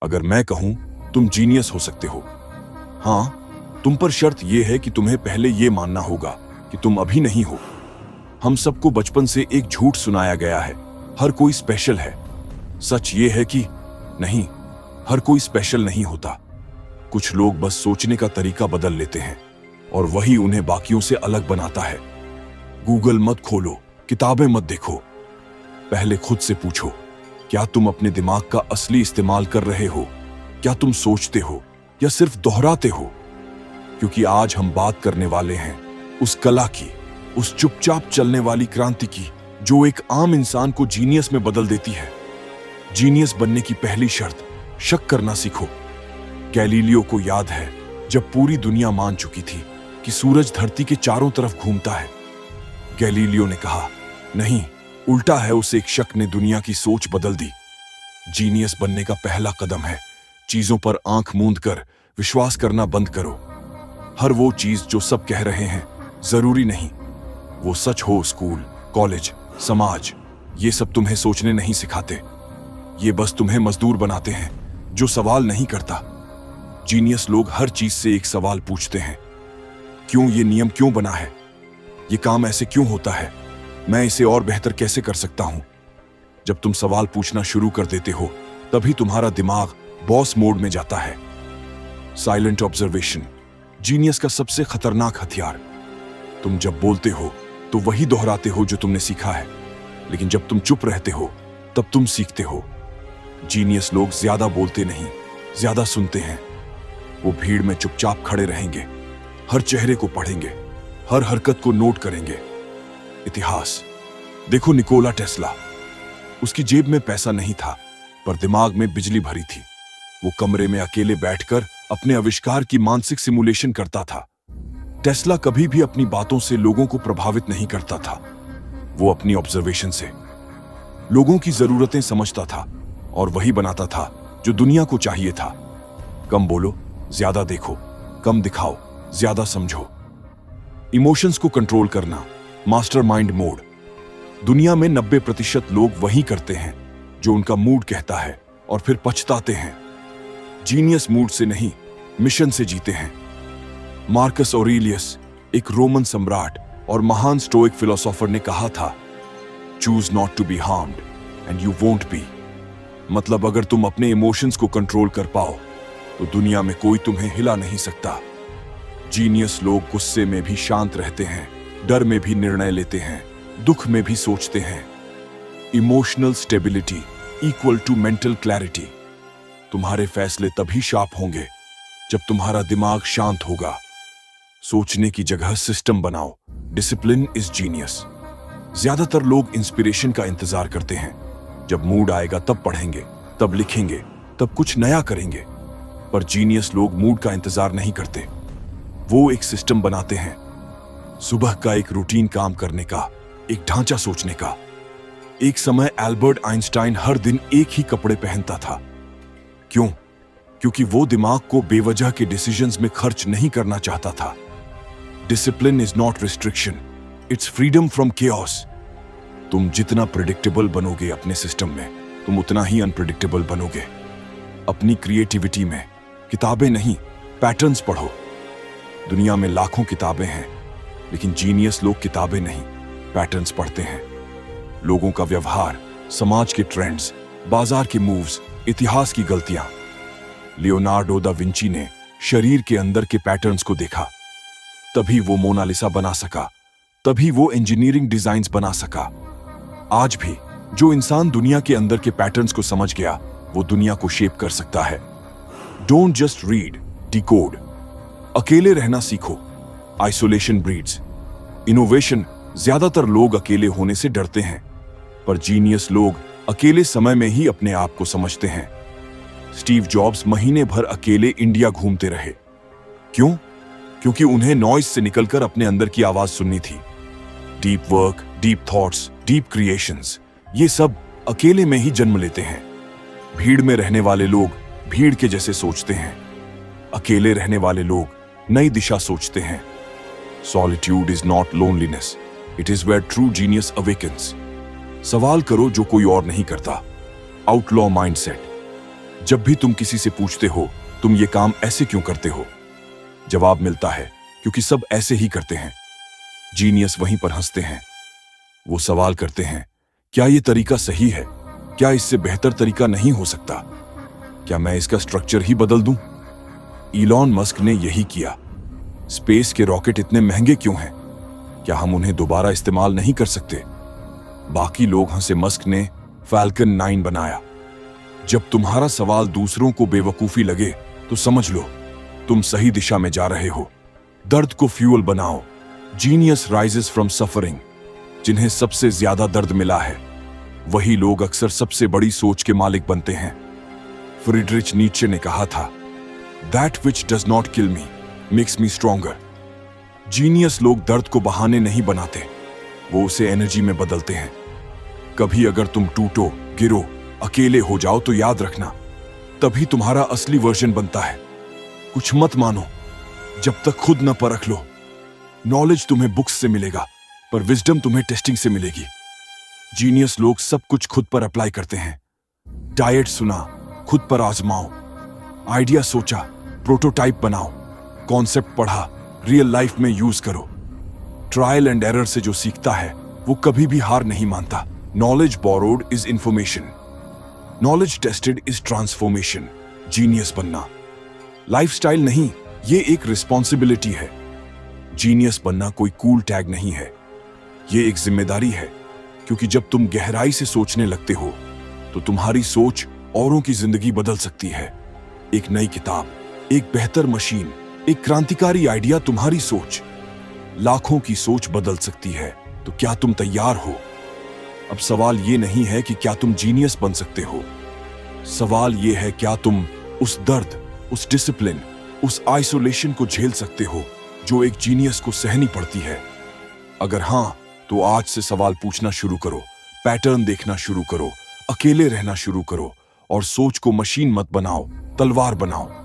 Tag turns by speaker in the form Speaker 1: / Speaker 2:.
Speaker 1: अगर मैं कहूं तुम जीनियस हो सकते हो, हाँ, तुम पर शर्त यह है कि तुम्हें पहले यह मानना होगा कि तुम अभी नहीं हो। हम सबको बचपन से एक झूठ सुनाया गया है, हर कोई स्पेशल है। सच ये है कि नहीं, हर कोई स्पेशल नहीं होता। कुछ लोग बस सोचने का तरीका बदल लेते हैं और वही उन्हें बाकियों से अलग बनाता है। गूगल मत खोलो, किताबें मत देखो, पहले खुद से पूछो, क्या तुम अपने दिमाग का असली इस्तेमाल कर रहे हो? क्या तुम सोचते हो या सिर्फ दोहराते हो? क्योंकि आज हम बात करने वाले हैं उस कला की, उस चुपचाप चलने वाली क्रांति की जो एक आम इंसान को जीनियस में बदल देती है। जीनियस बनने की पहली शर्त, शक करना सीखो। गैलीलियो को याद है जब पूरी दुनिया मान चुकी थी कि सूरज धरती के चारों तरफ घूमता है। गैलीलियो ने कहा, नहीं, उल्टा है। उस एक शक ने दुनिया की सोच बदल दी। जीनियस बनने का पहला कदम है चीजों पर आंख मूंद कर विश्वास करना बंद करो। हर वो चीज जो सब कह रहे हैं जरूरी नहीं वो सच हो। स्कूल, कॉलेज, समाज, ये सब तुम्हें सोचने नहीं सिखाते, ये बस तुम्हें मजदूर बनाते हैं जो सवाल नहीं करता। जीनियस लोग हर चीज से एक सवाल पूछते हैं, क्यों? ये नियम क्यों बना है? ये काम ऐसे क्यों होता है? मैं इसे और बेहतर कैसे कर सकता हूं? जब तुम सवाल पूछना शुरू कर देते हो तभी तुम्हारा दिमाग बॉस मोड में जाता है। साइलेंट ऑब्जर्वेशन, जीनियस का सबसे खतरनाक हथियार। तुम जब बोलते हो तो वही दोहराते हो जो तुमने सीखा है, लेकिन जब तुम चुप रहते हो तब तुम सीखते हो। जीनियस लोग ज्यादा बोलते नहीं, ज्यादा सुनते हैं। वो भीड़ में चुपचाप खड़े रहेंगे, हर चेहरे को पढ़ेंगे, हर हरकत को नोट करेंगे। इतिहास देखो, निकोला टेस्ला, उसकी जेब में पैसा नहीं था पर दिमाग में बिजली भरी थी। वो कमरे में अकेले बैठकर अपने आविष्कार की मानसिक सिमुलेशन करता था। टेस्ला कभी भी अपनी बातों से लोगों को प्रभावित नहीं करता था, वो अपनी ऑब्जर्वेशन से लोगों की जरूरतें समझता था और वही बनाता था जो दुनिया को चाहिए था। कम बोलो, ज्यादा देखो, कम दिखाओ, ज्यादा समझो। इमोशंस को कंट्रोल करना, मास्टरमाइंड मोड। दुनिया में 90% लोग वही करते हैं जो उनका मूड कहता है और फिर पछताते हैं। जीनियस मूड से नहीं, मिशन से जीते हैं। मार्कस ऑरेलियस, एक रोमन सम्राट और महान स्टोइक फिलोसोफर, ने कहा था, choose not to be harmed and you won't be. मतलब अगर तुम अपने इमोशंस को कंट्रोल कर पाओ तो दुनिया में कोई तुम्हें हिला नहीं सकता। जीनियस लोग गुस्से में भी शांत रहते हैं, डर में भी निर्णय लेते हैं, दुख में भी सोचते हैं। Emotional stability equal to mental clarity. तुम्हारे फैसले तभी शार्प होंगे जब तुम्हारा दिमाग शांत होगा। सोचने की जगह सिस्टम बनाओ। Discipline is genius. ज्यादातर लोग इंस्पिरेशन का इंतजार करते हैं, जब मूड आएगा तब पढ़ेंगे, तब लिखेंगे, तब कुछ नया करेंगे। पर जीनियस लोग मूड का इंतजार नहीं करते, वो एक सिस्टम बनाते हैं। सुबह का एक रूटीन काम करने का, एक ढांचा सोचने का। एक समय एल्बर्ट आइंस्टाइन हर दिन एक ही कपड़े पहनता था। क्यों? क्योंकि वो दिमाग को बेवजह के डिसीजंस में खर्च नहीं करना चाहता था। Discipline is not restriction, it's freedom from chaos. तुम जितना प्रेडिक्टेबल बनोगे अपने सिस्टम में, तुम उतना ही अनप्रेडिक्टेबल बनोगे। अपनी क्रिएटिविटी में किताबें नहीं, पैटर्न्स पढ़ो। दुनिया में लाखों किताबें हैं, लेकिन जीनियस लोग किताबें नहीं, पैटर्न्स पढ़ते हैं। लोगों का व्यवहार, समाज के ट्रेंड्स, बाजार के मूव्स, इतिहास की गलतियां। लियोनार्डो दा विंची ने शरीर के अंदर के पैटर्न्स को देखा, तभी वो मोनालिसा बना सका, तभी वो इंजीनियरिंग डिजाइन्स बना सका। आज भी जो इंसान दुनिया के अंदर के पैटर्न्स को समझ गया, वो दुनिया को शेप कर सकता है। Don't just read, decode. अकेले रहना सीखो। Isolation breeds innovation. ज्यादातर लोग अकेले होने से डरते हैं, पर जीनियस लोग अकेले समय में ही अपने आप को समझते हैं। स्टीव जॉब्स महीने भर अकेले इंडिया घूमते रहे। क्यों? क्योंकि उन्हें नॉइज से निकलकर अपने अंदर की आवाज सुननी थी। Deep work, deep thoughts, deep creations, ये सब अकेले में ही जन्म लेते हैं। भीड़ में रहने वाले लोग भीड़ के जैसे सोचते हैं, अकेले रहने वाले लोग नई दिशा सोचते हैं। Solitude is not loneliness, it is where true genius awakens. सवाल करो जो कोई और नहीं करता। Outlaw mindset. जब भी तुम किसी से पूछते हो तुम ये काम ऐसे क्यों करते हो, जवाब मिलता है क्योंकि सब ऐसे ही करते हैं। जीनियस वहीं पर हंसते हैं। वो सवाल करते हैं, क्या ये तरीका सही है? क्या इससे बेहतर तरीका नहीं हो सकता? क्या मैं इसका स्ट्रक्चर ही बदल दूं? इलॉन मस्क ने यही किया। स्पेस के रॉकेट इतने महंगे क्यों हैं? क्या हम उन्हें दोबारा इस्तेमाल नहीं कर सकते? बाकी लोग हंसे। मस्क ने फैल्कन 9 बनाया। जब तुम्हारा सवाल दूसरों को बेवकूफी लगे तो समझ लो तुम सही दिशा में जा रहे हो। दर्द को फ्यूल बनाओ। Genius rises from suffering. जिन्हें सबसे ज्यादा दर्द मिला है वही लोग अक्सर सबसे बड़ी सोच के मालिक बनते हैं। फ्रीडरिच नीत्शे ने कहा था, that which does not kill me makes me stronger. Genius लोग दर्द को बहाने नहीं बनाते, वो उसे एनर्जी में बदलते हैं। कभी अगर तुम टूटो, गिरो, अकेले हो जाओ तो याद रखना तभी तुम्हारा असली वर्जन बनता है। कुछ मत मानो जब तक खुद न परख लो। नॉलेज तुम्हें बुक्स से मिलेगा पर विजडम तुम्हें टेस्टिंग से मिलेगी। जीनियस लोग सब कुछ खुद पर अप्लाई करते हैं। डाइट सुना, खुद पर आजमाओ। आइडिया सोचा, प्रोटोटाइप बनाओ। कॉन्सेप्ट पढ़ा, रियल लाइफ में यूज करो। ट्रायल एंड एरर से जो सीखता है वो कभी भी हार नहीं मानता। Knowledge borrowed is information, knowledge tested is transformation. Genius बनना लाइफस्टाइल नहीं, ये एक रिस्पॉन्सिबिलिटी है। जीनियस बनना कोई कूल टैग नहीं है, ये एक जिम्मेदारी है। क्योंकि जब तुम गहराई से सोचने लगते हो तो तुम्हारी सोच औरों की जिंदगी बदल सकती है। एक नई किताब, एक बेहतर मशीन, एक क्रांतिकारी आइडिया, तुम्हारी सोच लाखों की सोच बदल सकती है। तो क्या तुम तैयार हो? अब सवाल ये नहीं है कि क्या तुम जीनियस बन सकते हो, सवाल ये है क्या तुम उस दर्द, उस डिसिप्लिन, उस आइसोलेशन को झेल सकते हो जो एक जीनियस को सहनी पड़ती है। अगर हां तो आज से सवाल पूछना शुरू करो, पैटर्न देखना शुरू करो, अकेले रहना शुरू करो और सोच को मशीन मत बनाओ, तलवार बनाओ।